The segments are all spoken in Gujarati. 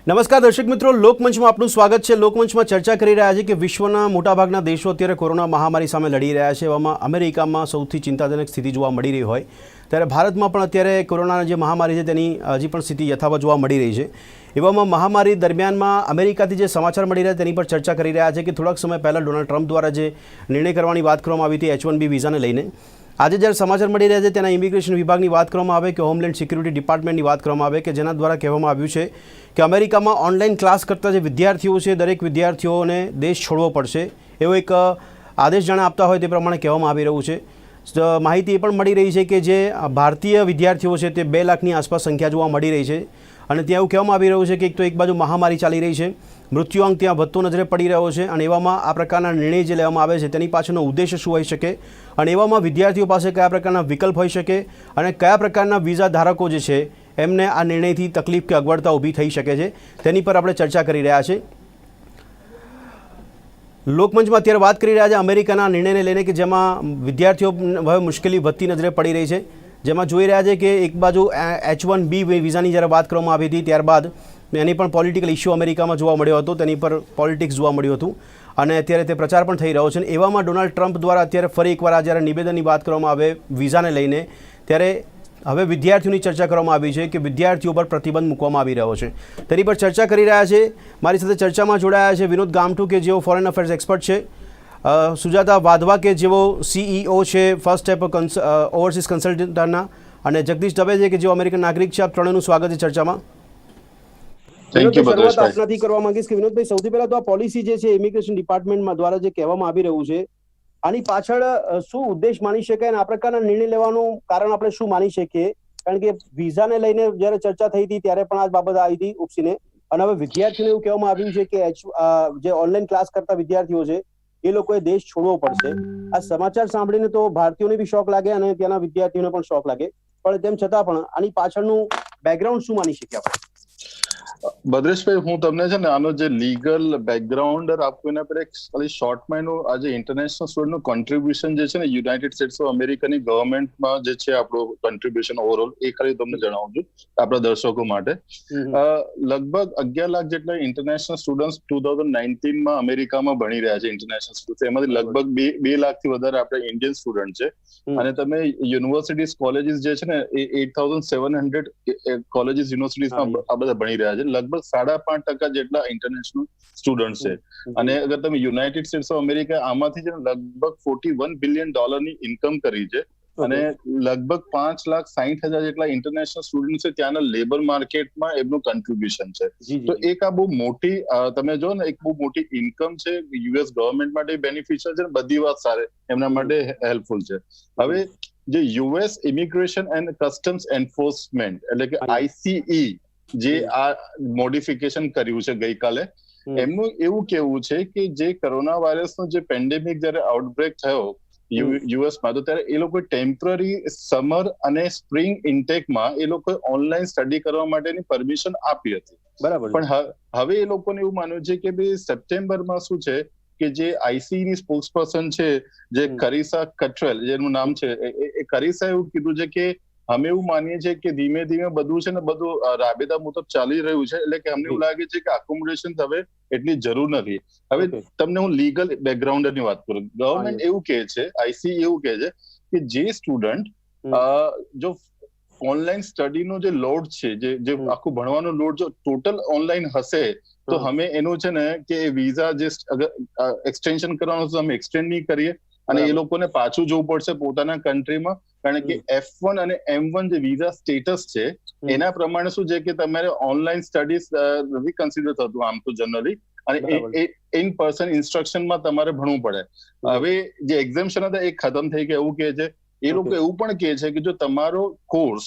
નમસ્કાર દર્શક મિત્રો, લોકમંચમાં આપનું સ્વાગત છે। લોકમંચમાં ચર્ચા કરી રહ્યા છે કે વિશ્વના મોટાભાગના દેશો અત્યારે કોરોના મહામારી સામે લડી રહ્યા છે। એવામાં અમેરિકામાં સૌથી ચિંતાજનક સ્થિતિ જોવા મળી રહી હોય ત્યારે ભારતમાં પણ અત્યારે કોરોનાની જે મહામારી છે તેની હજી પણ સ્થિતિ યથાવત જોવા મળી રહી છે। એવામાં મહામારી દરમિયાનમાં અમેરિકાથી જે સમાચાર મળી રહ્યા તેની પર ચર્ચા કરી રહ્યા છે કે થોડાક સમય પહેલાં ડોનાલ્ડ ટ્રમ્પ દ્વારા જે નિર્ણય કરવાની વાત કરવામાં આવી હતી H1B વિઝાને લઈને, આજે જ્યારે સમાચાર મળી રહ્યા છે તેના ઇમિગ્રેશન વિભાગની વાત કરવામાં આવે કે હોમલેન્ડ સિક્યુરિટી ડિપાર્ટમેન્ટની વાત કરવામાં આવે કે જેના દ્વારા કહેવામાં આવ્યું છે કે અમેરિકામાં ઓનલાઈન ક્લાસ કરતા જે વિદ્યાર્થીઓ છે દરેક વિદ્યાર્થીઓને દેશ છોડવો પડશે એવો એક આદેશ જાણે આપતા હોય તે પ્રમાણે કહેવામાં આવી રહ્યું છે। માહિતી એ પણ મળી રહી છે કે જે ભારતીય વિદ્યાર્થીઓ છે તે 2 લાખની આસપાસ સંખ્યા જોવા મળી રહી છે અને ત્યાં એવું કહેવામાં આવી રહ્યું છે કે એક તો એક બાજુ મહામારી ચાલી રહી છે, મૃત્યુઆંક ત્યાં વધતો નજરે પડી રહ્યો છે અને એવામાં આ પ્રકારના નિર્ણય જે લેવામાં આવે છે તેની પાછળનો ઉદ્દેશ્ય શું હોઈ શકે અને એવામાં વિદ્યાર્થીઓ પાસે કયા પ્રકારના વિકલ્પ હોઈ શકે અને કયા પ્રકારના વિઝા ધારકો જે છે એમને આ નિર્ણયથી તકલીફ કે અગવડતા ઊભી થઈ શકે છે તેની પર આપણે ચર્ચા કરી રહ્યા છીએ। લોકમંચમાં અત્યારે વાત કરી રહ્યા છે અમેરિકાના નિર્ણયને લઈને કે જેમાં વિદ્યાર્થીઓ હવે મુશ્કેલી વધતી નજરે પડી રહી છે, જેમાં જોઈ રહ્યા છે કે એક બાજુ H1B વિઝાની જ્યારે વાત કરવામાં આવી હતી ત્યારબાદ એની પણ પોલિટિકલ ઇસ્યુ અમેરિકામાં જોવા મળ્યો હતો, તેની પર પોલિટિક્સ જોવા મળ્યું હતું અને અત્યારે તે પ્રચાર પણ થઈ રહ્યો છે। એવામાં ડોનાલ્ડ ટ્રમ્પ દ્વારા અત્યારે ફરી એકવાર આ જ્યારે નિવેદનની વાત કરવામાં આવે વિઝાને લઈને ત્યારે હવે વિદ્યાર્થીઓની ચર્ચા કરવામાં આવી છે કે વિદ્યાર્થીઓ પર પ્રતિબંધ મૂકવામાં આવી રહ્યો છે, તેની પર ચર્ચા કરી રહ્યા છે। મારી સાથે ચર્ચામાં જોડાયા છે વિનોદ ગામઠુ કે જેઓ ફોરેન અફેર્સ એક્સપર્ટ છે, સુજાતા વાધવા કે જેઓ CEO છે ફર્સ્ટ સ્ટેપ ઓવરસીઝ કન્સલ્ટન્ટના અને જગદીશ દવે છે કે જેઓ અમેરિકન નાગરિક છે। આપ ત્રણેયનું સ્વાગત છે ચર્ચામાં। શરૂઆત આપનાથી કરવા માંગીશ કે વિનોદભાઈ, સૌથી પહેલા તો આ પોલિસી જે છે ઇમિગ્રેશન ડિપાર્ટમેન્ટમાં દ્વારા જે કહેવામાં આવી રહ્યું છે આની પાછળ શું ઉદ્દેશ માની શકાય અને આ પ્રકારના નિર્ણય લેવાનું કારણ આપણે શું માની શકીએ? કારણ કે વિઝાને લઈને જ્યારે ચર્ચા થઈ હતી ત્યારે પણ આ બાબત આવી હતી ઉપસીને અને હવે વિદ્યાર્થીઓને એવું કહેવામાં આવ્યું છે કે જે ઓનલાઈન ક્લાસ કરતા વિદ્યાર્થીઓ છે એ લોકોએ દેશ છોડવો પડશે। આ સમાચાર સાંભળીને તો ભારતીયોને બી શોક લાગે અને ત્યાંના વિદ્યાર્થીઓને પણ શોક લાગે, પણ તેમ છતાં પણ આની પાછળનું બેકગ્રાઉન્ડ શું માની શકીએ આપણે? ભદ્રેશભાઈ, હું તમને છે ને આનો જે લીગલ બેકગ્રાઉન્ડ આપું એના પર એક ખાલી શોર્ટમાં એનું આજે ઇન્ટરનેશનલ સ્ટુડન્ટનું કોન્ટ્રીબ્યુશન જે છે ને યુનાઇટેડ સ્ટેટ્સ ઓફ અમેરિકાની ગવર્મેન્ટમાં જે છે આપણું કોન્ટ્રીબ્યુશન ઓવરઓલ એ ખાલી તમને જણાવું છું આપણા દર્શકો માટે। લગભગ 11 લાખ જેટલા ઇન્ટરનેશનલ સ્ટુડન્ટ્સ 2019માં અમેરિકામાં ભણી રહ્યા છે ઇન્ટરનેશનલ સ્ટુડન્ટ્સ, એમાંથી લગભગ 2 લાખથી વધારે આપણે ઇન્ડિયન સ્ટુડન્ટ છે અને તમે યુનિવર્સિટીઝ કોલેજીસ જે છે ને એ 8700 કોલેજીસ યુનિવર્સિટીઝમાં આ બધા ભણી રહ્યા છે, લગભગ 5.5% જેટલા ઇન્ટરનેશનલ સ્ટુડન્ટ છે અને અગર તમે યુનાઇટેડ સ્ટેટ્સ ઓફ અમેરિકા આમાંથી છે લગભગ $41 બિલિયન ની ઇન્કમ કરી છે અને લગભગ 5,60,000 જેટલા ઇન્ટરનેશનલ સ્ટુડન્ટ છે ત્યાંના લેબર માર્કેટમાં એમનું કન્ટ્રીબ્યુશન છે। તો એક આ બહુ મોટી તમે જો ને એક બહુ મોટી ઇન્કમ છે, યુએસ ગવર્મેન્ટ માટે બેનિફિશિયલ છે, બધી વાત સારી એમના માટે હેલ્પફુલ છે। હવે જે US immigration and customs enforcement એટલે કે ICE જે આ મોડિફિકેશન કર્યું છે ગઈકાલે, એમનું એવું કેવું છે કે જે કોરોના વાયરસનો જે પેન્ડેમિક જયારે આઉટબ્રેક થયો યુએસમાં તો ત્યારે એ લોકો ટેમ્પરરી સમર અને સ્પ્રિંગ ઇન્ટેકમાં એ લોકો ઓનલાઈન સ્ટડી કરવા માટેની પરમિશન આપી હતી, બરાબર, પણ હવે એ લોકોને એવું માન્યું છે કે ભાઈ સપ્ટેમ્બરમાં શું છે કે જે ICE ની સ્પોક્સ પર્સન છે જે કરિસા કટ્રેલ જેનું નામ છે એ કરિસા એવું કીધું છે કે અમે એવું માનીએ છીએ કે ધીમે ધીમે બધું છે ને બધું રાબેતા મુજબ ચાલી રહ્યું છે એટલે કે અમને એવું લાગે છે કે એકોમોડેશન હવે એટલી જરૂર નથી। હવે તમને હું લીગલ બેકગ્રાઉન્ડની વાત કરું, ગવર્મેન્ટ એવું કહે છે, ICE એવું કહે છે કે જે સ્ટુડન્ટ જો ઓનલાઈન સ્ટડીનો જે લોડ છે જે આખું ભણવાનો લોડ જો ટોટલ ઓનલાઈન હશે તો અમે એનું છે ને કે વિઝા જે એક્સટેન્શન કરવાનું છે અમે એક્સટેન્ડ નહીં કરીએ અને એ લોકોને પાછું જવું પડશે પોતાના કન્ટ્રીમાં, કારણ કે F1 અને M1 જે વિઝા સ્ટેટસ છે એના પ્રમાણે શું છે કે તમારે ઓનલાઈન સ્ટડીઝ નથી કન્સિડર થતું આમ તો જનરલી અને ઇન પર્સન ઇન્સ્ટ્રક્શનમાં તમારે ભણવું પડે। હવે જે એક્ઝામ્શન હતા એ ખતમ થઈ ગયા એવું કહે છે। એ લોકો એવું પણ કહે છે કે જો તમારો કોર્સ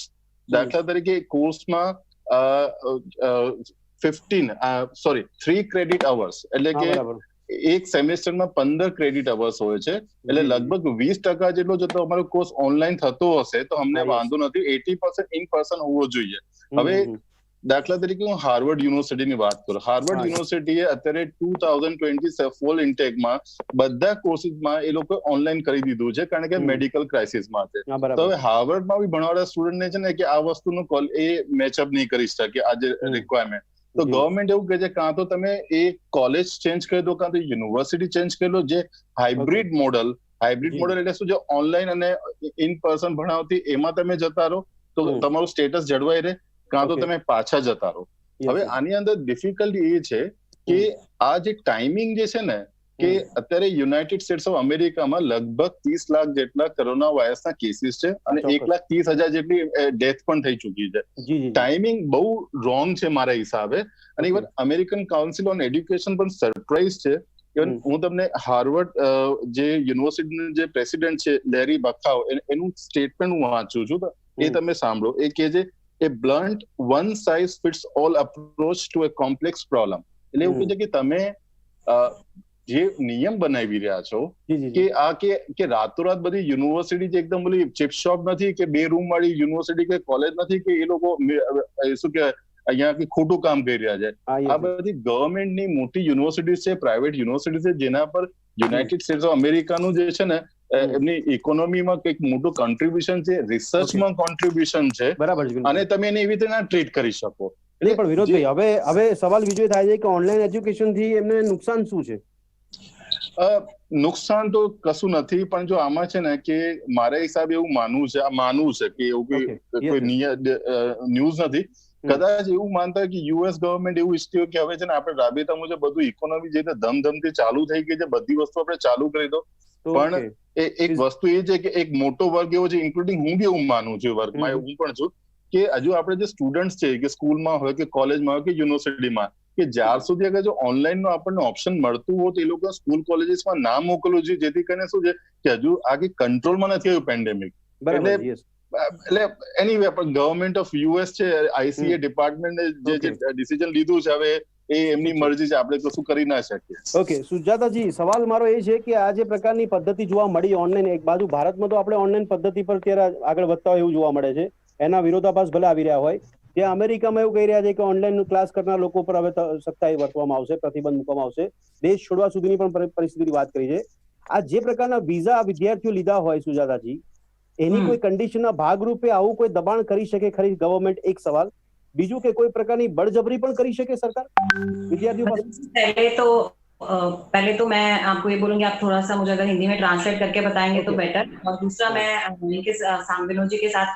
દાખલા તરીકે કોર્સમાં 3 ક્રેડિટ અવર્સ એટલે કે એક સેમેસ્ટરમાં 15 ક્રેડિટ અવર્સ હોય છે એટલે લગભગ 20% જેટલો જો તમારો કોર્સ ઓનલાઈન થતો હશે તો અમને વાંધો નથી, 80% ઇન પર્સન હોવો જોઈએ। હવે દાખલા તરીકે હું હાર્વર્ડ યુનિવર્સિટીની વાત કરું, હાર્વર્ડ યુનિવર્સિટીએ અત્યારે 2020 ફોલ ઇન્ટેકમાં બધા કોર્સીસમાં એ લોકો ઓનલાઈન કરી દીધું છે કારણ કે મેડિકલ ક્રાઇસિસમાં છે। તો હવે હાર્વર્ડમાં બી ભણવાવાળા સ્ટુડન્ટને છે ને કે આ વસ્તુનું એ મેચઅપ નહીં કરી શકે આ જે રિક્વાયરમેન્ટ, તો ગવર્મેન્ટ એવું કહે છે કાં તો તમે એ કોલેજ ચેન્જ કરી દો, કાં તો યુનિવર્સિટી ચેન્જ કરી લો. જે હાઇબ્રિડ મોડલ એટલે શું, જે ઓનલાઈન અને ઇન પર્સન ભણાવતી એમાં તમે જતા રહો તો તમારું સ્ટેટસ જળવાઈ રહે, કાં તો તમે પાછા જતા રહો. હવે આની અંદર ડિફિકલ્ટી એ છે કે આ જે ટાઈમિંગ જે છે ને, કે અત્યારે યુનાઇટેડ સ્ટેટ્સ ઓફ અમેરિકામાં લગભગ 30 લાખ જેટલા કોરોના વાયરસના કેસીસ છે અને 1,30,000 જેટલી ડેથ પણ થઈ ચૂકી છે. ટાઈમિંગ બહુ રોંગ છે મારા હિસાબે. અને even American council on education પણ સરપ્રાઇઝ છે. ઇવન હું તમને હાર્વર્ડ જે યુનિવર્સિટીના જે પ્રેસિડેન્ટ છે લેરી બખાવ, એનું સ્ટેટમેન્ટ હું વાંચું છું, તો એ તમે સાંભળો. એ કહે છે a blunt one size fits all approach to a complex problem. એટલે એવું કહે છે કે તમે જે નિયમ બનાવી રહ્યા છો કે આ કે રાતોરાત બધી યુનિવર્સિટી જે એકદમ બોલી ચિપ શોપ નથી, કે 2 રૂમ વાળી યુનિવર્સિટી કે કોલેજ નથી, કે એ લોકો શું કે અહીંયા કે ખોટું કામ કરી રહ્યા છે. આ બધી ગવર્મેન્ટની મોટી યુનિવર્સિટી છે, પ્રાઇવેટ યુનિવર્સિટી છે, જેના પર યુનાઇટેડ સ્ટેટ્સ ઓફ અમેરિકાનું જે છે ને એમની ઇકોનોમીમાં કંઈક મોટું કોન્ટ્રીબ્યુશન છે, રિસર્ચમાં કોન્ટ્રીબ્યુશન છે, અને તમે એને એવી રીતે ના ટ્રીટ કરી શકો. પણ વિનોદભાઈ, હવે સવાલ બીજો થાય છે કે ઓનલાઈન એજ્યુકેશન થી એમને નુકસાન શું છે? નુકસાન તો કશું નથી, પણ જો આમાં છે ને કે મારા હિસાબે એવું માનવું છે કે એવું કોઈ ન્યૂઝ નથી, કદાચ એવું માનતા કે યુએસ ગવર્મેન્ટ એવું ઈચ્છતી કે હવે છે ને આપણે રાબેતા મુજબ બધું ઇકોનોમી જે ધમધમથી ચાલુ થઈ ગઈ છે, બધી વસ્તુ આપણે ચાલુ કરી દો. પણ એક વસ્તુ એ છે કે એક મોટો વર્ગ એવો છે, ઇન્ક્લુડિંગ હું બી એવું માનું છું, વર્ગમાં હું પણ છું, કે હજુ આપણે જે સ્ટુડન્ટ છે, કે સ્કૂલમાં હોય કે કોલેજમાં હોય કે યુનિવર્સિટીમાં, કે જ્યાર સુધી અગર જો ઓનલાઈન નો આપણને ઓપ્શન મળતું હોય તો એ લોકો સ્કૂલ કોલેજીસમાં ના મોકલવું જોઈએ, જેથી કરીને શું છે કે હજુ આ કે કંટ્રોલમાં નથી આવ્યું પેન્ડેમિક. એટલે એનીવે પણ ગવર્મેન્ટ ઓફ યુએસ છે, આઈસીએ ડિપાર્ટમેન્ટ જે ડિસિઝન લીધું છે, હવે એ એમની મરજી છે, આપણે કશું કરી ના શકીએ. ઓકે સુજાતાજી, સવાલ મારો એ છે કે આ જે પ્રકારની પદ્ધતિ જોવા મળી ઓનલાઈન, એક બાજુ ભારતમાં તો આપણે ઓનલાઈન પદ્ધતિ પર અત્યારે આગળ વધતા હોય એવું જોવા મળે છે, એના વિરોધાભાસ ભલે આવી રહ્યા હોય, ત્યાં અમેરિકામાં એવું કહી રહ્યા છે કે ઓનલાઈન ક્લાસ કરનાર લોકો પર હવે સખ્તાઈ વર્તવામાં આવશે, પ્રતિબંધ મૂકવામાં આવશે, દેશ છોડવા સુધીની પણ પરિસ્થિતિની વાત કરી છે. આ જે પ્રકારના વિઝા વિદ્યાર્થીઓ લીધા હોય સુજાતાજી, એની કોઈ કન્ડિશનના ભાગરૂપે આવું કોઈ દબાણ કરી શકે ખરી ગવર્મેન્ટ? એક સવાલ. બીજું કે કોઈ પ્રકારની બળજબરી પણ કરી શકે सरकार विद्यार्थियों पर? पहले तो मैं आपको ये बोलूंगी, आप थोड़ा सा मुझे अगर हिंदी में ट्रांसलेट करके बताएंगे तो बेटर. और दूसरा मैं विनोद जी के साथ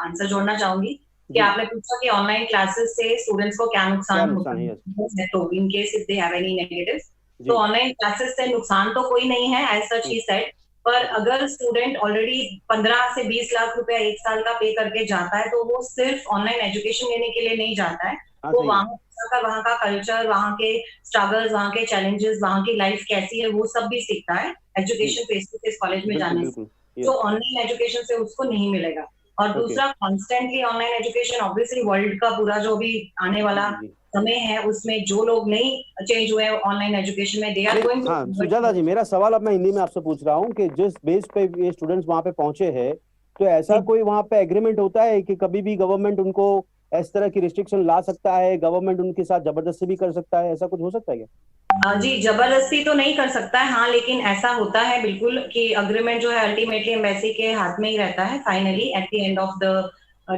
आंसर जोड़ना चाहूंगी कि आपने पूछा कि ऑनलाइन क्लासेस से स्टूडेंट्स को क्या नुकसान होता है, तो in case if they have any negatives, तो ऑनलाइन क्लासेस से नुकसान तो कोई नहीं है एज सच ही सेड. पर अगर स्टूडेंट ऑलरेडी 15 से 20 लाख रुपया 1 साल का पे करके जाता है, तो वो सिर्फ ऑनलाइन एजुकेशन लेने के लिए नहीं जाता है, वो वहाँ का कल्चर, वहाँ के स्ट्रगल्स, वहाँ के चैलेंजेस, वहाँ की लाइफ कैसी है, वो सब भी सीखता है education face to face college में जाने से. तो ऑनलाइन एजुकेशन से उसको नहीं मिलेगा. और दूसरा, constantly online education, obviously world का पूरा जो भी आने वाला समय है उसमें जो लोग नहीं चेंज हुए ऑनलाइन एजुकेशन में, दे आर गोइंग. हाँ सुजाता जी, मेरा सवाल अब मैं हिंदी में आपसे पूछ रहा हूँ कि जिस बेस पे ये स्टूडेंट्स वहाँ पे पहुंचे हैं, तो ऐसा कोई वहाँ पे एग्रीमेंट होता है कि कभी भी गवर्नमेंट उनको इस तरह की रिस्ट्रिक्शन ला सकता है, गवर्नमेंट उनके साथ जबरदस्ती भी कर सकता है, ऐसा कुछ हो सकता है क्या? जी, जबरदस्ती तो नहीं कर सकता है, हाँ, लेकिन ऐसा होता है बिल्कुल कि अग्रीमेंट जो है अल्टीमेटली एम्बेसी के हाथ में ही रहता है finally at the end of the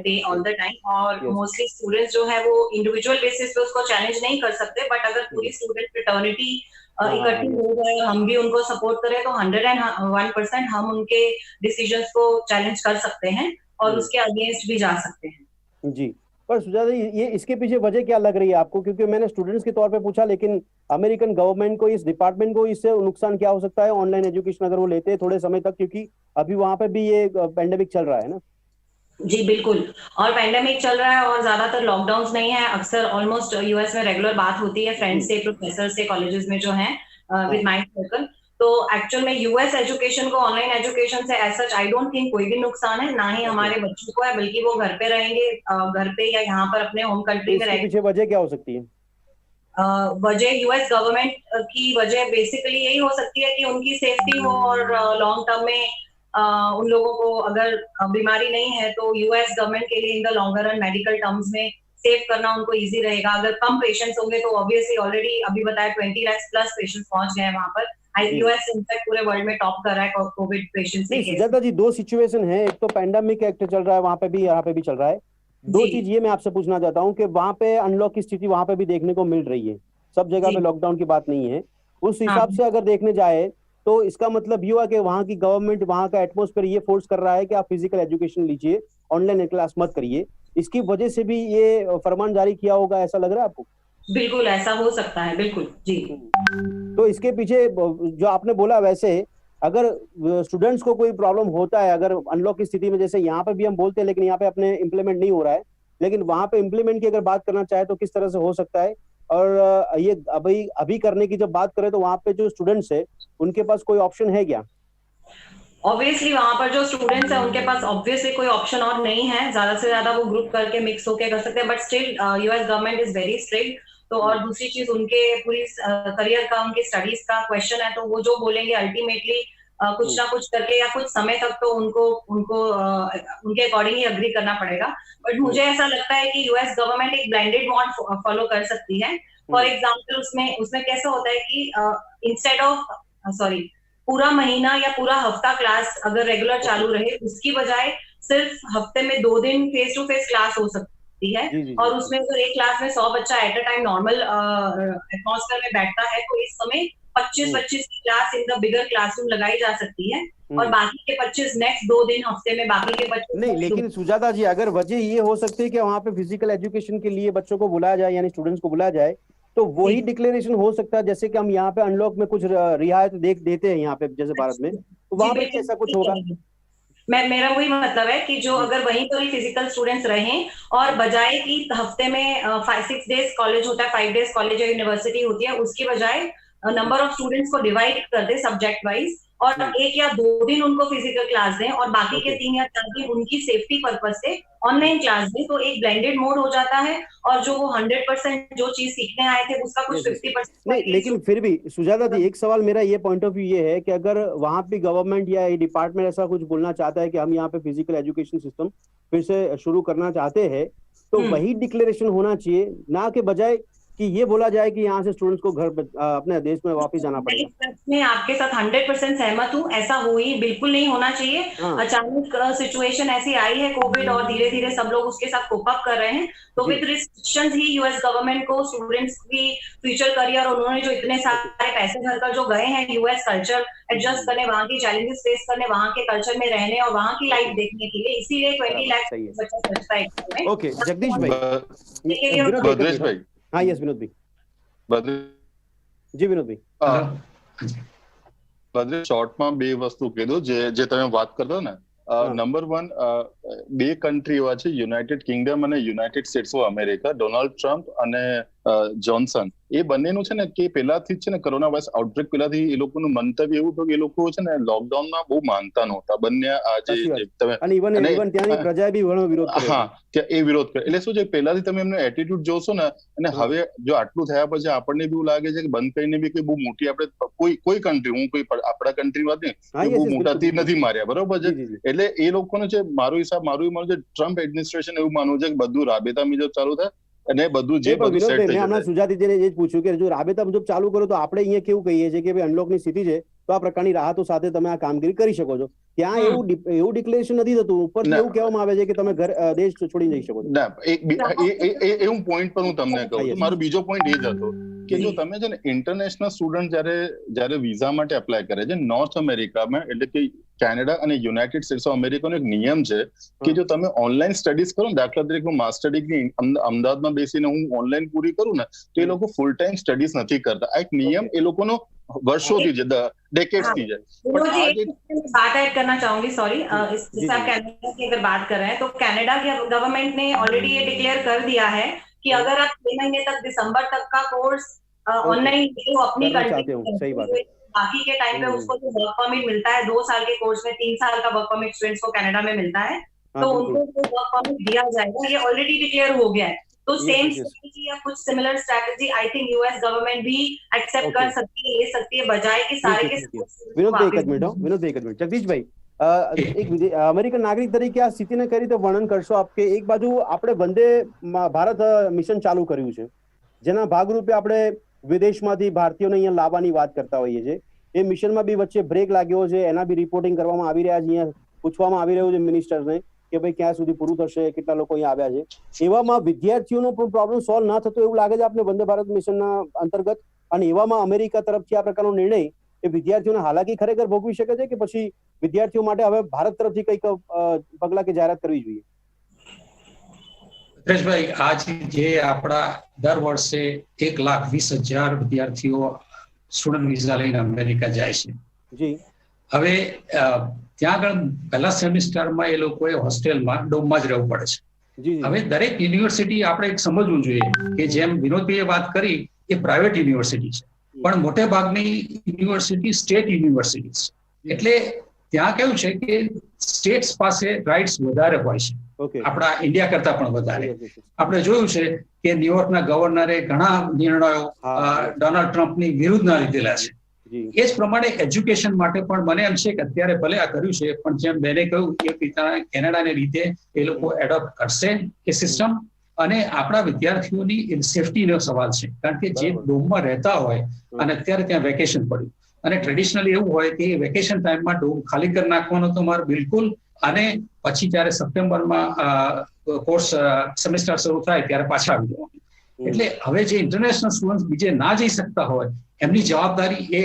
day all the time. और मोस्टली स्टूडेंट्स जो है वो इंडिविजुअल बेसिस पे उसको चैलेंज नहीं कर सकते, बट अगर पूरी स्टूडेंट फ्रेटर्निटी इकट्ठी हो जाए, हम भी उनको सपोर्ट करें, तो 101% हम उनके डिसीजंस को चैलेंज कर सकते हैं और उसके अगेंस्ट भी जा सकते हैं. जी, पर सुजाता जी, ये इसके पीछे वजह क्या लग रही है आपको? क्योंकि मैंने स्टूडेंट्स के तौर पे पूछा, लेकिन अमेरिकन गवर्नमेंट को, इस डिपार्टमेंट को इससे नुकसान क्या हो सकता है ऑनलाइन एजुकेशन अगर वो लेते हैं थोड़े समय तक, क्योंकि अभी वहां पे भी ये पेंडेमिक चल रहा है ना? जी बिल्कुल, और पेंडेमिक चल रहा है और ज्यादातर लॉकडाउन नहीं है. अक्सर ऑलमोस्ट यूएस में रेगुलर बात होती है फ्रेंड्स से, प्रोफेसर से, कॉलेजेस में जो है विद माय सर्कल. तो एक्चुअल में यूएस एजुकेशन को ऑनलाइन एजुकेशन से as such I don't think कोई भी नुकसान है, ना ही हमारे बच्चों को है, बल्कि वो घर पे रहेंगे, घर पे या यहाँ पर अपने होम कंट्री में रहेंगे. पीछे वजह क्या हो सकती है? वजह यूएस गवर्नमेंट की वजह बेसिकली यही हो सकती है कि उनकी सेफ्टी हो और लॉन्ग टर्म में उन लोगों को अगर बीमारी नहीं है तो यूएस गवर्नमेंट के लिए in the longer run medical terms में सेव करना उनको इजी रहेगा. अगर कम पेशेंट्स होंगे तो ऑब्वियसली ऑलरेडी अभी बताया 20 लाख प्लस पेशेंट्स पहुंच गए हैं वहां पर. यूएस इनफैक्ट पूरे वर्ल्ड में टॉप कर रहा है कोविड पेशेंट्स के. सुजाता जी, दो सिचुएशन है, एक तो पैंडेमिक एक्ट चल रहा है वहां पे भी, यहाँ पे भी चल रहा है, दो जी। चीज ये मैं आपसे पूछना चाहता हूँ कि वहां पे अनलॉक की स्थिति वहां पे भी देखने को मिल रही है, सब जगह जी। पे लॉकडाउन की बात नहीं है। उस हाँ। हिसाब से अगर देखने जाए तो इसका मतलब ये हुआ कि वहां की गवर्नमेंट, वहां का एटमोस्फेयर ये फोर्स कर रहा है कि आप फिजिकल एजुकेशन लीजिए, ऑनलाइन क्लास मत करिए। इसकी वजह से भी ये फरमान जारी किया होगा, ऐसा लग रहा है आपको? बिल्कुल ऐसा हो सकता है, बिल्कुल जी। तो इसके पीछे जो आपने बोला, वैसे अगर स्टूडेंट्स को कोई प्रॉब्लम होता है अगर अनलॉक की स्थिति में, जैसे यहाँ पे भी हम बोलते हैं लेकिन यहाँ पे अपने इम्प्लीमेंट नहीं हो रहा है, लेकिन वहां पे इम्प्लीमेंट की अगर बात करना चाहे तो किस तरह से हो सकता है? और ये अभी अभी करने की जब बात करें तो वहां पे जो स्टूडेंट्स है उनके पास कोई ऑप्शन है क्या? ऑब्वियसली वहां पर जो स्टूडेंट्स हैं उनके पास ऑब्वियसली कोई ऑप्शन और नहीं है, ज्यादा से ज्यादा वो ग्रुप करके मिक्स होके कर सकते हैं, but still US government is very strict. तो और दूसरी चीज उनके पूरी करियर का, उनके स्टडीज का क्वेश्चन है, तो वो जो बोलेंगे अल्टीमेटली कुछ ना कुछ करके या कुछ समय तक तो उनको उनको उनके अकॉर्डिंग ही अग्री करना पड़ेगा। बट मुझे ऐसा लगता है कि यूएस गवर्नमेंट एक ब्लेंडेड मॉडल फॉलो कर सकती है। फॉर एग्जाम्पल उसमें उसमें कैसा होता है कि इंस्टेड ऑफ सॉरी पूरा महीना या पूरा हफ्ता क्लास अगर रेगुलर चालू रहे, उसकी बजाय सिर्फ हफ्ते में 2 दिन फेस टू फेस क्लास हो सकती है। जी जी और जी। उसमें अगर एक क्लास में 100 बच्चा at a time normal atmosphere में बैठता है, तो इस समय 25-25 की class in the bigger classroom लगाई जा सकती है, और बाकी के 25 नेक्स्ट 2 दिन हफ्ते में, बाकी के 25 नहीं, लेकिन सुजाता जी, अगर वजह ये हो सकती है कि वहां पे फिजिकल एजुकेशन के लिए बच्चों को बुलाया जाए, यानी स्टूडेंट्स को बुलाया जाए, तो वही डिक्लेरेशन हो सकता है जैसे कि हम यहाँ पे अनलॉक में कुछ रियायत देख देते हैं यहाँ पे जैसे भारत में, तो जी वहां पे भी बिल्कुल ऐसा कुछ ठीक होगा? कहेंगे। मैं मेरा वही मतलब है कि जो अगर वहीं पर ही फिजिकल स्टूडेंट्स रहें, और बजाय कि हफ्ते में 5-6 डेज कॉलेज होता है, 5 डेज कॉलेज या यूनिवर्सिटी होती है, उसकी बजाय नंबर ऑफ स्टूडेंट्स को डिवाइड कर दे सब्जेक्ट वाइज, और 1 या 2 दिन उनको फिजिकल क्लास दें और बाकी के 3 या 4 दिन उनकी सेफ्टी पर्पज से ऑनलाइन क्लास दें, तो एक ब्लेंडेड मोड हो जाता है। और जो वो 100% जो चीज सीखने आए थे उसका कुछ यस यस। 50% नहीं, लेकिन फिर भी सुजाता जी, एक सवाल मेरा ये पॉइंट ऑफ व्यू ये है कि अगर वहां पे गवर्नमेंट या ये डिपार्टमेंट ऐसा कुछ बोलना चाहता है कि हम यहाँ पे फिजिकल एजुकेशन सिस्टम फिर से शुरू करना चाहते हैं, तो वही डिक्लेरेशन होना चाहिए, ना कि बजाय कि ये बोला जाए कि यहाँ से स्टूडेंट्स को घर अपने देश में वापस जाना मैं पड़ेगा। इस बात में आपके साथ 100% सहमत हूँ, ऐसा हो ही बिल्कुल नहीं होना चाहिए। हाँ अचानक सिचुएशन ऐसी आई है कोविड, और धीरे धीरे सब लोग उसके साथ कोप अप कर रहे हैं, तो जी। विद रिस्ट्रिक्शंस ही यूएस गवर्नमेंट को स्टूडेंट्स की फ्यूचर करियर, और उन्होंने जो इतने सारे पैसे भरकर जो गए हैं यूएस कल्चर एडजस्ट करने, वहां की चैलेंजेस फेस करने, वहां के कल्चर में रहने और वहां की लाइफ देखने के लिए, इसीलिए 20 बराबर, लाख सही है। बच्चा सोचता है exam में। ओके, जगदीश भाई। के लिए विनोद भाई, एक भद्रेश मिनट। भाई, हाँ, यस विनोद भाई। ભદ્રેશ जी विनोद भाई। ભદ્રેશ શોર્ટમાં બે વસ્તુ કીધું જે જે તમે વાત કરતો ને, નંબર 1, બે કન્ટ્રી એવા છે, યુનાઇટેડ કિંગડમ અને United states of America, Donald Trump અને જોન્સન, એ બંનેનું છે ને કે પહેલાથી જ છે ને કોરોના વાયરસ આઉટબ્રેક પહેલાથી એ લોકોનું મંતવ્ય એવું હતું કે એ લોકો છે ને લોકડાઉનમાં બહુ માનતા નહોતા. બંને આ જે સાચી વાત. તમે અને ઇવન ત્યાંની પ્રજાએ બી ઘણો વિરોધ કર્યો હા, છે. કે એ વિરોધ કરે. એટલે શું છે, પહેલાથી તમે એમનો એટીટ્યુડ જોશો ને, અને હવે જો આટલું થયા પછી આપણને બી એવું લાગે છે કે બંધ કરીને બી કોઈ બહુ મોટી આપણે કોઈ કન્ટ્રી, હું કોઈ આપણા કન્ટ્રી વાત નહીં, હા, બહુ યસ યસ, મોટા બિલકુલ તીર બિલકુલ. નથી માર્યા, બરોબર છે. જી જી જી. એટલે એ લોકોનું છે, મારું માનવું છે, ટ્રમ્પ એડમિનિસ્ટ્રેશન એવું માનવું છે કે બધું રાબેતા મુજબ ચાલુ થાય અને બધું જે એ પણ બધું સેટ વિનોદભાઈ, થઈ મેં હમણાં જશે. સુજાતીજીને એ જ પૂછ્યું કે જો રાબેતા મુજબ ચાલુ કરો તો આપણે અહીંયા કેવું કહીએ છીએ કે ભાઈ અનલોકની સ્થિતિ છે તો આ પ્રકારની રાહતો સાથે તમે આ કામગીરી કરી શકો છો. ત્યાં એવું ડિક્લેરેશન નથી થતું, ઉપરથી ના. એવું કહેવામાં આવે છે કે તમે દેશ છોડીને જઈ શકો છો. ના, એવું પોઈન્ટ પર હું તમને કહું હા, છું. yes. મારો બીજો પોઈન્ટ એ જ હતો કે જો તમે છે ને ઇન્ટરનેશનલ સ્ટુડન્ટ જ્યારે વિઝા માટે એપ્લાય કરે છે નોર્થ અમેરિકામાં, એટલે કે કેનેડા અને યુનાઇટેડ સ્ટેટ્સ ઓફ અમેરિકાનો એક નિયમ છે કે જો તમે ઓનલાઈન સ્ટડીઝ કરો ને, દાખલા તરીકે હું માસ્ટર ડિગ્રી અમદાવાદમાં બેસીને હું ઓનલાઈન પૂરી કરું ને, તો એ લોકો ફૂલ ટાઈમ સ્ટડીઝ નથી કરતા. આ એક નિયમ એ લોકોનો વર્ષોથી છે, डेकेड्स की जाए. वो जी एक बात ऐड करना चाहूंगी, सॉरी, जैसे आप कनाडा की अगर बात कर रहे हैं, तो कनाडा की गवर्नमेंट ने ऑलरेडी ये डिक्लेयर कर दिया है कि अगर आप 6 महीने तक, दिसंबर तक का कोर्स ऑनलाइन अपनी कंट्री, बाकी के टाइम पे उसको जो वर्क परमिट मिलता है 2 साल के कोर्स में, 3 साल का वर्क परमिट स्टूडेंट्स को कनाडा में मिलता है, तो उनको वो वर्क परमिट दिया जाएगा, ये ऑलरेडी डिक्लेयर हो गया है. तो सेम स्ट्रेटेजी या कुछ similar strategy I think US government भी एक्सेप्ट कर सकती है, ले सकती है, बजाय कि सारे के વિનોદ ભાઈ એક મિનિટ. જગદીશભાઈ, એક અમેરિકન નાગરિક તરીકે આ સ્થિતિને કઈ રીતે વર્ણન કરશો આપ? કે એક બાજુ આપણે વંદે ભારત મિશન ચાલુ કર્યું છે, જેના ભાગરૂપે આપણે વિદેશમાંથી ભારતીયોને અહીંયા લાવવાની વાત કરતા હોઈએ છીએ. એ મિશનમાં બી વચ્ચે બ્રેક લાગ્યો છે, એના બી રિપોર્ટિંગ કરવામાં આવી રહ્યા છે, અહીંયા પૂછવામાં આવી રહ્યું છે મિનિસ્ટરને કે ભાઈ ક્યાં સુધી પૂરું થશે, કેટલા લોકો અહીંયા આવ્યા છે. એવામાં વિદ્યાર્થીઓનો પણ પ્રોબ્લેમ સોલ્વ ના થતો એવું લાગે છે આપને વંદે ભારત મિશનના અંતર્ગત? અને એવામાં અમેરિકા તરફથી આ પ્રકારનો નિર્ણય એ વિદ્યાર્થીઓને હાલાકી ખરેખર ભોગવી શકે છે કે પછી વિદ્યાર્થીઓ માટે હવે ભારત તરફથી કંઈક પગલાં કે જાહેરાત કરવી જોઈએ? પરેશભાઈ, આજ જે આપણા દર વર્ષે 1,20,000 વિદ્યાર્થીઓ સ્ટુડન્ટ વિઝા લઈને અમેરિકા જાય છે. જી. હવે ત્યાં આગળ પહેલા સેમિસ્ટરમાં એ લોકોએ હોસ્ટેલમાં ડોમમાં જ રહેવું પડે છે. જી. હવે દરેક યુનિવર્સિટી આપણે એક સમજવું જોઈએ કે જેમ વિનોદભાઈએ વાત કરી એ પ્રાઇવેટ યુનિવર્સિટી છે, પણ મોટે ભાગની યુનિવર્સિટી સ્ટેટ યુનિવર્સિટી છે. એટલે ત્યાં કેવું છે કે સ્ટેટ્સ પાસે રાઇટ્સ વધારે હોય છે, આપણા ઇન્ડિયા કરતા પણ વધારે. આપણે જોયું છે કે ન્યુયોર્કના ગવર્નરે ઘણા નિર્ણયો ડોનાલ્ડ ટ્રમ્પની વિરુદ્ધના લીધેલા છે. એ જ પ્રમાણે એજ્યુકેશન માટે પણ મને એમ છે કે અત્યારે ભલે આ કર્યું છે, પણ જેમ બેને કહ્યું એ પિતા કેનેડાને રીતે એ લોકો એડોપ્ટ કરશે એ સિસ્ટમ. અને આપણા વિદ્યાર્થીઓની સેફટીનો સવાલ છે, કારણ કે જે ડોમમાં રહેતા હોય અને અત્યારે ત્યાં વેકેશન પડ્યું અને ટ્રેડિશનલી એવું હોય કે વેકેશન ટાઈમમાં ડોમ ખાલી કરી નાખવાનો તો મારે બિલકુલ, અને પછી જ્યારે સપ્ટેમ્બરમાં કોર્સ સેમેસ્ટર શરૂ થાય ત્યારે પાછા આવી જવાનું. એટલે હવે જે ઇન્ટરનેશનલ સ્ટુડન્ટ બીજે ના જઈ શકતા હોય એમની જવાબદારી એ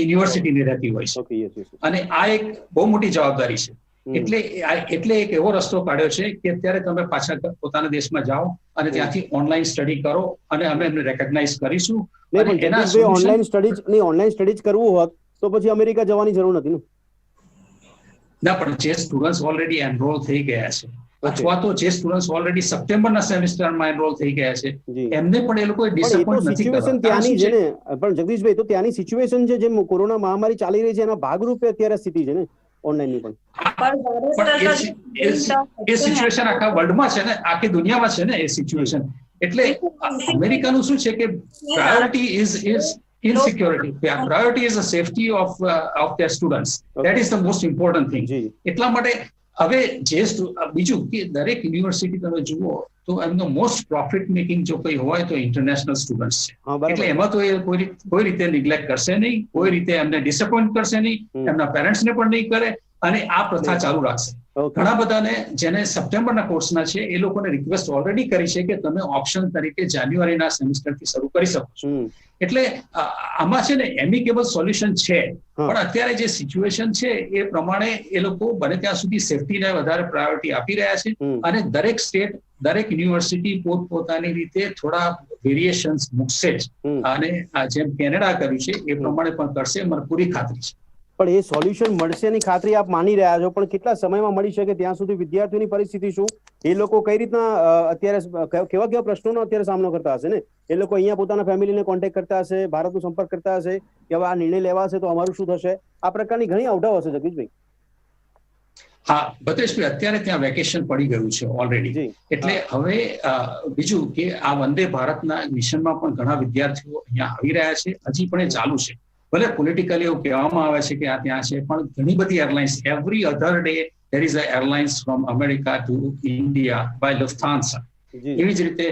યુનિવર્સિટીની રહેતી હોય છે, અને આ એક બહુ મોટી જવાબદારી છે. એટલે એક એવો રસ્તો કાઢ્યો છે કે અત્યારે તમે પાછા પોતાના દેશમાં જાઓ અને ત્યાંથી ઓનલાઈન સ્ટડી કરો અને અમે એમને રેકગ્નાઇઝ કરીશું. ઓનલાઈન સ્ટડી કરવું હોત તો પછી અમેરિકા જવાની જરૂર નથી ને? ના, પણ જે સ્ટુડન્ટ્સ ઓલરેડી એનરોલ થઈ ગયા છે અથવા તો જે સ્ટુડન્ટ્સ ઓલરેડી સપ્ટેમ્બરના સેમેસ્ટરમાં એનરોલ થઈ ગયા છે એમને પણ એ લોકો ડિસઅપોઇન્ટ નથી કરતા. ત્યાંની છે ને પણ જગદીશભાઈ, તો ત્યાંની સિચ્યુએશન છે, જેમ કોરોના મહામારી ચાલી રહી છે એના ભાગરૂપે અત્યારે સ્થિતિ છે ને ઓનલાઈનની પણ. એ સિચ્યુએશન આખા વર્લ્ડમાં છે ને, આખી દુનિયામાં છે ને એ સિચ્યુએશન. એટલે અમેરિકાનું શું છે કે priority is insecurity. Priority is the safety of their students. That is the most important thing. એટલા માટે હવે જે બીજું કે દરેક યુનિવર્સિટી તમે જુઓ તો એમનો મોસ્ટ પ્રોફિટ મેકિંગ જો કોઈ હોય તો ઇન્ટરનેશનલ સ્ટુડન્ટ્સ છે. એટલે એમાં તો એ કોઈ રીતે નિગ્લેક્ટ કરશે નહીં, કોઈ રીતે એમને ડિસઅપોઇન્ટ કરશે નહીં, એમના પેરેન્ટ્સને પણ નહીં કરે, અને આ પ્રથા ચાલુ રાખશે. ઘણા બધાને જેને સપ્ટેમ્બરના કોર્સના છે એ લોકોને રિક્વેસ્ટ ઓલરેડી કરી છે કે તમે ઓપ્શન તરીકે જાન્યુઆરીના સેમિસ્ટરથી શરૂ કરી શકો છો. એટલે આમાં છે ને એમિકેબલ સોલ્યુશન છે, પણ અત્યારે જે સિચ્યુએશન છે એ પ્રમાણે એ લોકો બને ત્યાં સુધી સેફટીને વધારે પ્રાયોરિટી આપી રહ્યા છે, અને દરેક સ્ટેટ, દરેક યુનિવર્સિટી પોતપોતાની રીતે થોડા વેરિએશન્સ મૂકશે જ, અને જેમ કેનેડા કર્યું છે એ પ્રમાણે પણ કરશે, મને પૂરી ખાતરી છે. પણ એ સોલ્યુશન મળશે ની ખાતરી આપ માની રહ્યા છો, પણ કેટલા સમયમાં મળી શકે ત્યાં સુધી વિદ્યાર્થીઓની પરિસ્થિતિ શું? એ લોકો કઈ રીતના અત્યારે કેવા પ્રશ્નોનો અત્યારે સામનો કરતા હશે ને? એ લોકો અહીંયા પોતાના ફેમિલીને કોન્ટેક્ટ કરતા હશે, ભારતનો સંપર્ક કરતા હશે કે હવે આ નિર્ણય લેવાશે તો અમારું શું થશે? આ પ્રકારની ઘણી અવઢવ હશે જગદીશભાઈ. હા ભદ્રેશભાઈ, અત્યારે ત્યાં વેકેશન પડી ગયું છે ઓલરેડી. એટલે હવે બીજું કે આ વંદે ભારતના મિશનમાં પણ ઘણા વિદ્યાર્થીઓ અહીંયા આવી રહ્યા છે, હજી પણ એ ચાલુ છે. ભલે પોલિટિકલી એવું કહેવામાં આવે છે કે આ ત્યાં છે, પણ ઘણી બધી airlines, every other day there is a airlines from America to India by Lufthansa. એવી જ રીતે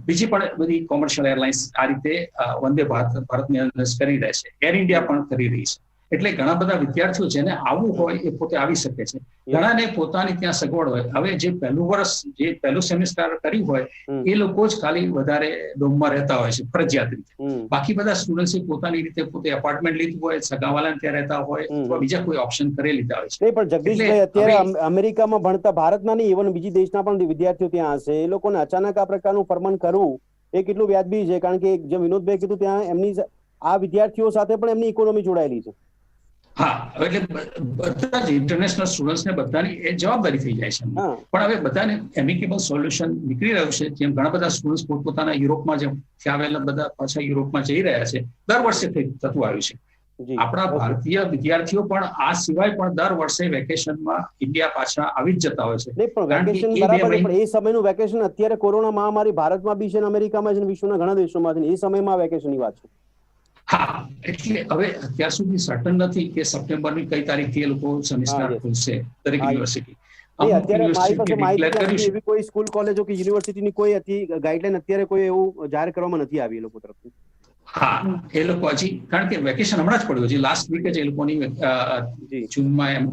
બીજી પણ બધી કોમર્શિયલ એરલાઇન્સ આ રીતે વંદે ભારતની અંદર કરી રહે છે. એર ઇન્ડિયા પણ કરી રહી છે. એટલે ઘણા બધા વિદ્યાર્થીઓ જેને આવવું હોય એ પોતે આવી શકે છે. ઘણાને પોતાની ત્યાં સગવડ હોય. હવે જે પહેલું વર્ષ, જે પહેલું સેમિસ્ટર કર્યું હોય એ લોકો જ ખાલી વધારે ડોમમાં રહેતા હોય છે ફરજિયાત રીતે. બાકી બધા સ્ટુડન્ટ્સે પોતાની રીતે પોતે એપાર્ટમેન્ટ લીધું હોય, સગાવાલાને ત્યાં રહેતા હોય, અથવા બીજા કોઈ ઓપ્શન કરી લીધા હોય છે. પણ જગદીશભાઈ, અત્યારે અમેરિકામાં ભણતા ભારતના નહીં, ઇવન બીજી દેશના પણ વિદ્યાર્થીઓ ત્યાં હશે, એ લોકોને અચાનક આ પ્રકારનું ફરમાન કરવું એ કેટલું વ્યાજબી છે? કારણ કે જેમ વિનોદભાઈ કીધું, ત્યાં એમની આ વિદ્યાર્થીઓ સાથે પણ એમની ઇકોનોમી જોડાયેલી છે. હા, એટલે બધા જ ઇન્ટરનેશનલ સ્ટુડન્ટ્સને બધાની એ જવાબદારી થઈ જાય છે. પણ હવે બધાને એમિકેબલ સોલ્યુશન નીકળી રહ્યું છે. જેમ ઘણા બધા સ્ટુડન્ટ્સ પોતપોતાના યુરોપમાં જેમ ત્યાં આવેલા બધા પાછા યુરોપમાં જઈ રહ્યા છે, દર વર્ષે થતું આવ્યું છે. આપણા ભારતીય વિદ્યાર્થીઓ પણ આ સિવાય પણ દર વર્ષે વેકેશનમાં ઇન્ડિયા પાછા આવી જ જતા હોય છે. પણ એ સમયનું વેકેશન અત્યારે કોરોના મહામારી ભારતમાં બી છે, અમેરિકામાં છે, વિશ્વના ઘણા દેશોમાં છે, એ સમયમાં વેકેશનની વાત છે. હા, એટલે હવે અત્યાર સુધી સર્ટન નથી કે સપ્ટેમ્બરની કઈ તારીખથી એ લોકો સેમિસ્ટર ખુલશે દરેક યુનિવર્સિટી. અત્યારે મારી પાસે માહિતી એવી કોઈ સ્કૂલ, કોલેજો કે યુનિવર્સિટીની કોઈ ગાઈડલાઈન અત્યારે કોઈ એવું જાહેર કરવામાં નથી આવી એ લોકો તરફથી. હા, એ લોકો હજી કારણ કે વેકેશન હમણાં જ પડ્યું, હજી લાસ્ટ વીક જ એ લોકોની જૂનમાં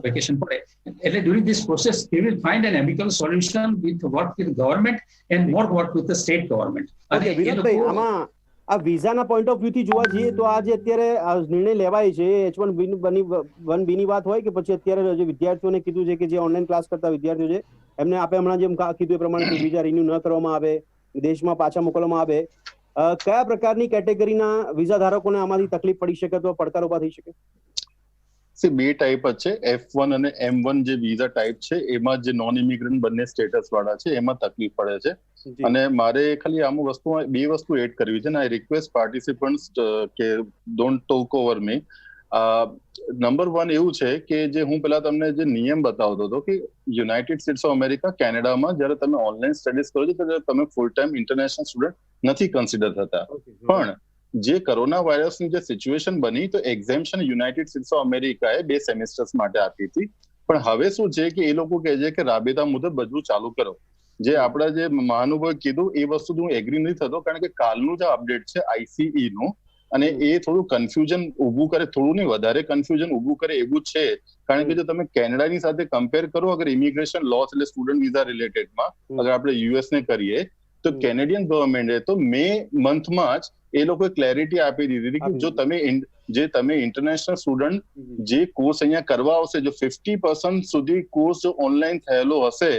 વેકેશન પડે એટલે during this process they will find an amicable solution with work with government and more work with the state government. Okay Vinodbhai, આમાં આ વિઝાના પોઈન્ટ ઓફ વ્યૂ થી જોવા જઈએ તો આ જે અત્યારે નિર્ણય લેવાય છે H1B ની વાત હોય કે પછી અત્યારે જે વિદ્યાર્થીઓને કીધું છે કે જે ઓનલાઈન ક્લાસ કરતા વિદ્યાર્થીઓ છે એમને આપણે હમણાં જેમ કીધું એ પ્રમાણે વિઝા રિન્યુ ન કરવામાં આવે, દેશમાં પાછા મોકલવામાં આવે, કયા પ્રકારની કેટેગરીના વિઝા ધારકોને આમાંથી તકલીફ પડી શકે અથવા પડકાર ઉભા થઈ શકે? બે ટાઈપ જ છે, F1 અને M1 જે વિઝા ટાઈપ છે એમાં જે નોન ઇમિગ્રન્ટ બંને સ્ટેટસ વાળા છે એમાં તકલીફ પડે છે. અને મારે ખાલી આમ બે વસ્તુ એડ કરવી છે ને આઈ રિક્વેસ્ટ પાર્ટિસિપન્ટ્સ કે don't talk over me. Number 1 એવું છે કે જે હું પેલા તમને જે નિયમ બતાવતો હતો કે યુનાઇટેડ સ્ટેટ્સ ઓફ અમેરિકા, કેનેડામાં જયારે તમે ઓનલાઈન સ્ટડીઝ કરો છો ત્યારે તમે ફૂલ ટાઈમ ઇન્ટરનેશનલ સ્ટુડન્ટ નથી કન્સિડર થતા. પણ જે કોરોના વાયરસની જે સિચ્યુએશન બની તો એક્ઝેમ્પશન યુનાઇટેડ સ્ટેટ્સ ઓફ અમેરિકાએ 2 સેમેસ્ટર્સ માટે આપી હતી. પણ હવે શું છે કે એ લોકો કહે છે કે રાબેતા મુજબ બધું ચાલુ કરો. જે આપણા જે મહાનુભાવે કીધું એ વસ્તુ હું એગ્રી નથી થતો, કારણ કે કાલનું જે અપડેટ છે આઈસીઈ નું, અને એ થોડું કન્ફ્યુઝન ઉભું કરે, થોડું નહીં વધારે કન્ફ્યુઝન ઉભું કરે એવું છે. કારણ કે જો તમે કેનેડાની સાથે કમ્પેર કરો, અગર ઇમિગ્રેશન લોસ એટલે સ્ટુડન્ટ વિઝા રિલેટેડમાં અગર આપણે યુએસ ને કરીએ તો કેનેડિયન ગવર્મેન્ટે તો મે મંથમાં જ એ લોકોએ ક્લેરિટી આપી દીધી હતી કે જો તમે ઇન્ટરનેશનલ સ્ટુડન્ટ જે કોર્સ અહીંયા કરવા આવશે, જો 50% સુધી કોર્સ જો ઓનલાઈન થયેલો હશે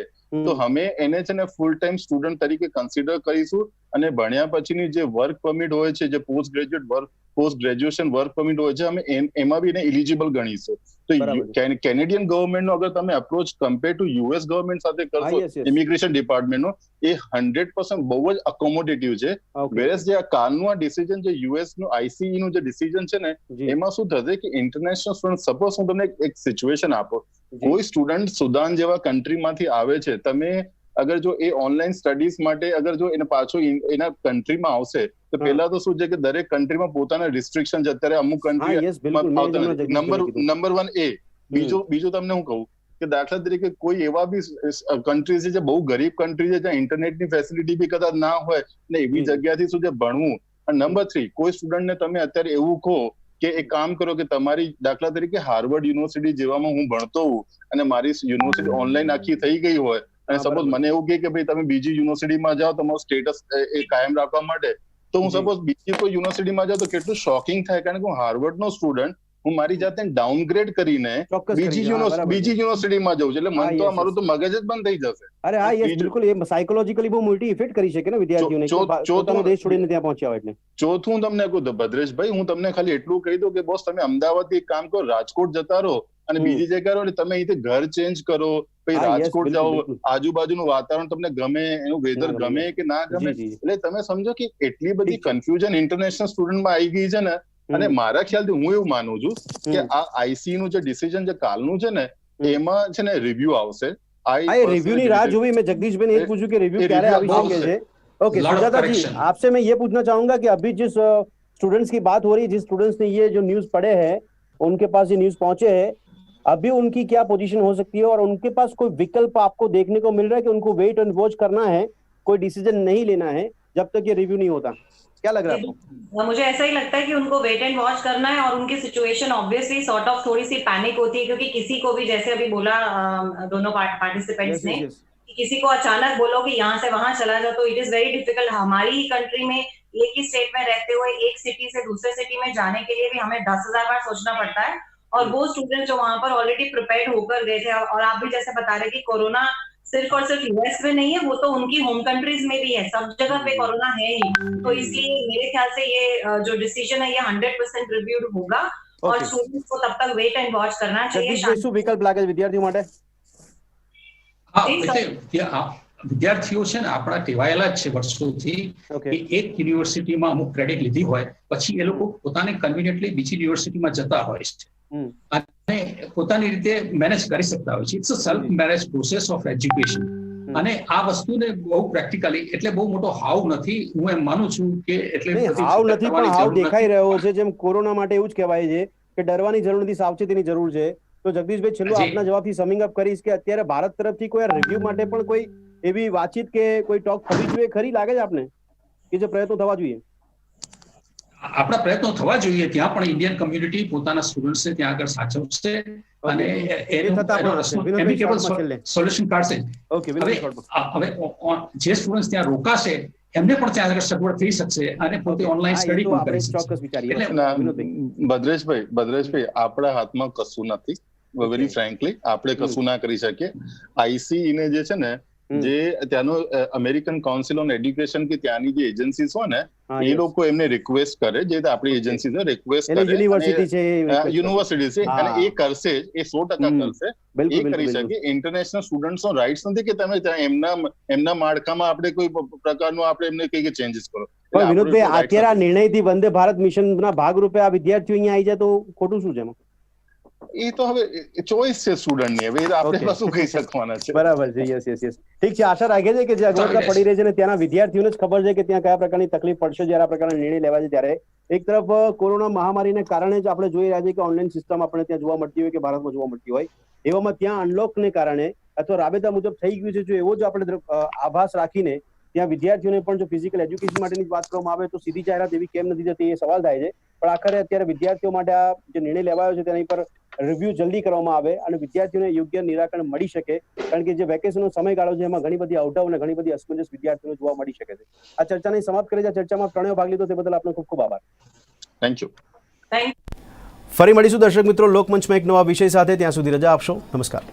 તો અમે એને છે ને ફૂલ ટાઈમ સ્ટુડન્ટ તરીકે કન્સિડર કરીશું. અને ભણ્યા પછીની જે વર્ક પરમિટ હોય છે, જે પોસ્ટ ગ્રેજ્યુએશન વર્ક પરમિટ હોય છે, અમે એમાં બી એને એલિજિબલ ગણીશું. તો કેનેડિયન ગવર્મેન્ટનો અગર તમે approach compare to US government સાથે કરશો ઇમિગ્રેશન ડિપાર્ટમેન્ટનો, એ 100% બહુ જ અકોમોડેટિવ છે. વેરેસ જે આ કાલનું આ ડિસિઝન જે યુએસ નું આઈસીઈ નું જે ડિસિઝન છે ને એમાં શું થશે કે ઇન્ટરનેશનલ સ્ટુડન્ટ, સપોઝ હું તમને એક સિચ્યુએશન આપો, કોઈ સ્ટુડન્ટ સુદાન જેવા કન્ટ્રીમાંથી આવે છે, તમે અગર જો એ ઓનલાઈન સ્ટડીઝ માટે અગર જો એને પાછો એના કન્ટ્રીમાં આવશે તો પહેલા તો શું છે કે દરેક કન્ટ્રીમાં પોતાના રિસ્ટ્રિક્શન છે. અત્યારે અમુક કન્ટ્રી નંબર 1 એ બીજું તમને હું કહું કે દાખલા તરીકે કોઈ એવા બી કન્ટ્રી છે જે બહુ ગરીબ કન્ટ્રી છે જ્યાં ઇન્ટરનેટની ફેસિલિટી બી કદાચ ના હોય ને એવી જગ્યાથી શું છે ભણવું. અને નંબર 3, કોઈ સ્ટુડન્ટને તમે અત્યારે એવું કહો કે એક કામ કરો કે તમારી દાખલા તરીકે હાર્વર્ડ યુનિવર્સિટી જેવામાં હું ભણતો હોઉં અને મારી યુનિવર્સિટી ઓનલાઈન આખી થઈ ગઈ હોય અને સપોઝ મને એવું કે ભાઈ તમે બીજી યુનિવર્સિટીમાં જાઓ તમારું સ્ટેટસ એ કાયમ રાખવા માટે, તો હું સપોઝ બીજી કોઈ યુનિવર્સિટીમાં જાઉં તો કેટલું શોકિંગ થાય, કારણ કે હું હાર્વર્ડનો સ્ટુડન્ટ, હું મારી જાતને ડાઉનગ્રેડ કરીને બીજી યુનિવર્સિટીમાં જઉં છું, એટલે મને તો મારું તો મગજ જ બંધ થઈ જશે. અરે હા, યસ, બિલકુલ. એ સાયકોલોજીકલી બહુ મોટી ઇફેક્ટ કરી શકે ને વિદ્યાર્થીઓને, પોતાનો દેશ છોડીને ત્યાં પહોંચ્યા હોય એટલે. ચોથું હું તમને કહું તો ભદ્રેશભાઈ, હું તમને ખાલી એટલું કહી દઉં કે બોસ તમે અમદાવાદથી એક કામ કરો, રાજકોટ જતા રહો અને બીજી જગ્યા રહો, તમે અહીંથી ઘર ચેન્જ કરો, પછી રાજકોટ જાઓ, આજુબાજુનું વાતાવરણ તમને ગમે, એનું વેધર ગમે કે ના ગમે, એટલે તમે સમજો કે એટલી બધી કન્ફ્યુઝન ઇન્ટરનેશનલ સ્ટુડન્ટમાં આવી ગઈ છે ને. અને મારા ખ્યાલથી હું એવું માનું છું કે આ આઈસી નું જે ડિસિઝન જે કાલનું છે ને એમાં છે ને રિવ્યુ આવશે. रिव्यू ની राह જોવી. मैं जगदीश भाई ने ये पूछूं कि रिव्यू क्यारे આવી શકે છે. ओके सुजाता जी, आपसे मैं ये पूछना चाहूंगा कि अभी जिस स्टूडेंट्स की बात हो रही है, जिस स्टूडेंट्स ने ये जो न्यूज पढ़े हैं, उनके पास ये न्यूज पहुंचे हैं, अभी उनकी क्या पोजीशन हो सकती है और उनके पास कोई विकल्प आपको देखने को मिल रहा है कि उनको वेट एंड वॉच करना है, कोई डिसीजन नहीं लेना है जब तक ये रिव्यू नहीं होता? क्या लग रहा है आपको? मुझे ऐसा ही लगता है कि उनको वेट एंड वॉच करना है और उनकी सिचुएशन ऑब्वियसली सॉर्ट ऑफ थोड़ी सी पैनिक होती है, क्योंकि किसी को भी, जैसे अभी बोला दोनों पार्टिसिपेंट्स ने, किसी को अचानक बोलो कि यहाँ से वहां चला जाओ तो इट इज वेरी डिफिकल्ट. हमारी ही कंट्री में एक ही स्टेट में रहते हुए एक सिटी से दूसरे सिटी में जाने के लिए भी हमें 10,000 बार सोचना पड़ता है. और वो स्टूडेंट जो वहां पर ऑलरेडी प्रिपेयर्ड होकर गए थे, और आप भी जैसे बता रहे कि कोरोना सिर्फ और सिर्फ यूएस में नहीं है, वो तो उनकी होम कंट्रीज में भी है, सब जगह पे कोरोना है ही. तो इसलिए मेरे ख्याल से ये जो डिसीजन है ये 100% रिव्यूड होगा और स्टूडेंट्स को तब तक वेट एंड वॉच करना चाहिए. શું વિકલ્પ લાગે વિદ્યાર્થીઓ માટે? હા, એટલે વિદ્યાર્થીઓ છે ને આપણા ટેવાયેલા જ છે વર્ષોથી કે એક યુનિવર્સિટીમાં અમુક ક્રેડિટ લીધી હોય પછી એ લોકો પોતાને કન્વીનિયન્ટલી બીજી યુનિવર્સિટીમાં જતા હોય છે અને પોતાની રીતે મેનેજ કરી શકતા હોય છે. It's a self manage process of education. અને આ વસ્તુને બહુ પ્રેક્ટિકલી, એટલે બહુ મોટો હાવ નથી, હું એમ માનું છું કે એટલે હાવ નથી પણ હાવ દેખાઈ રહ્યો છે. જેમ કોરોના માટે એવું જ કહેવાય છે કે ડરવાની જરૂર નથી, સાવચેતીની જરૂર છે. તો જગદીશભાઈ, છેલ્લું આપના જવાબથી સમિંગ અપ કરીશ કે અત્યારે ભારત તરફથી કોઈ રિવ્યુ માટે પણ કોઈ એવી વાતચીત કે કોઈ ટોક થવી જોઈએ ખરી, લાગે છે આપને, કે જે પ્રયત્નો થવા જોઈએ? આપણા પ્રયત્નો થવા જોઈએ ત્યાં પણ ઇન્ડિયન કમ્યુનિટી પોતાના સ્ટુડન્ટ્સને ત્યાં આગળ સાચવશે અને એમિકેબલ સોલ્યુશન કાઢશે. ઓકે હવે જે સ્ટુડન્ટ્સ ત્યાં રોકાશે એમને પણ ત્યાં આગળ સગવડ થઈ શકશે અને પોતે ઓનલાઈન સ્ટડી પણ કરી શકશે. ચોક્કસ વિચારીએ. ભદ્રેશભાઈ આપણા હાથમાં કશું નથી. વેરી ફ્રેન્કલી આપણે કશું ના કરી શકીએ. આઈસીઈ ને જે છે ને જે ત્યાંનું અમેરિકન કાઉન્સિલ ઓન એડ્યુકેશન કે ત્યાંની જે એજન્સીસ હોય ને એ લોકો એમને રિક્વેસ્ટ કરે, જે આપણી એજન્સીને રિક્વેસ્ટ કરે, યુનિવર્સિટી છે યુનિવર્સિટી છે અને એ કરશે, એ 100% કરશે. એ કરી શકે. ઇન્ટરનેશનલ સ્ટુડન્ટ્સ નો રાઇટ્સ નથી કે તમે ત્યાં એમના માળખામાં આપણે કોઈ પ્રકારનું આપણે એમને કઈ ચેન્જીસ કરો. પણ વિનોદભાઈ અત્યારે આ નિર્ણયથી વંદે ભારત મિશનના ભાગરૂપે આ વિદ્યાર્થીઓ અહીંયા આવી જાય તો ખોટું શું છે એમાં? એ તો હવે ચોઈસ છે સ્ટુડન્ટની, હવે આપણે કશું કહી શકવાના છે. બરાબર છે. યસ ઠીક છે. આશા રાખીએ છીએ કે જે અગવડતા પડી રહી છે ને ત્યાંના વિદ્યાર્થીઓને જ ખબર છે કે ત્યાં કયા પ્રકારની તકલીફ પડશે જ્યારે આ પ્રકારના નિર્ણય લેવા છે. ત્યારે એક તરફ કોરોના મહામારીને કારણે જ આપણે જોઈ રહ્યા છીએ કે ઓનલાઈન સિસ્ટમ આપણે ત્યાં જોવા મળતી હોય કે ભારતમાં જોવા મળતી હોય, એવામાં ત્યાં અનલોકને કારણે અથવા રાબેતા મુજબ થઈ ગયું છે, જો એવો જ આપણે આભાસ રાખીને ત્યાં વિદ્યાર્થીઓને પણ જો ફિઝિકલ એજ્યુકેશન માટેની વાત કરવામાં આવે તો સીધી જાહેરાત એવી કેમ નથી થતી એ સવાલ થાય છે. પણ આખરે અત્યારે વિદ્યાર્થીઓ માટે આ જે નિર્ણય લેવાયો છે તેની પર રિવ્યુ જલ્દી કરવામાં આવે અને વિદ્યાર્થીઓને યોગ્ય નિરાકરણ મળી શકે, કારણ કે જે વેકેશનનો સમયગાળો છે એમાં ઘણી બધી આઉટઆઉટ અને ઘણી બધી અસમંજસ વિદ્યાર્થીઓને જોવા મળી શકે છે. આ ચર્ચાને સમાપ્ત કરી આ ચર્ચામાં ત્રણેય ભાગ લીધો તે બદલ આપનો ખૂબ ખૂબ આભાર. Thank you. ફરી મળીશું દર્શક મિત્રો લોકમંચમાં એક નવા વિષય સાથે. ત્યાં સુધી રજા આપશો. નમસ્કાર.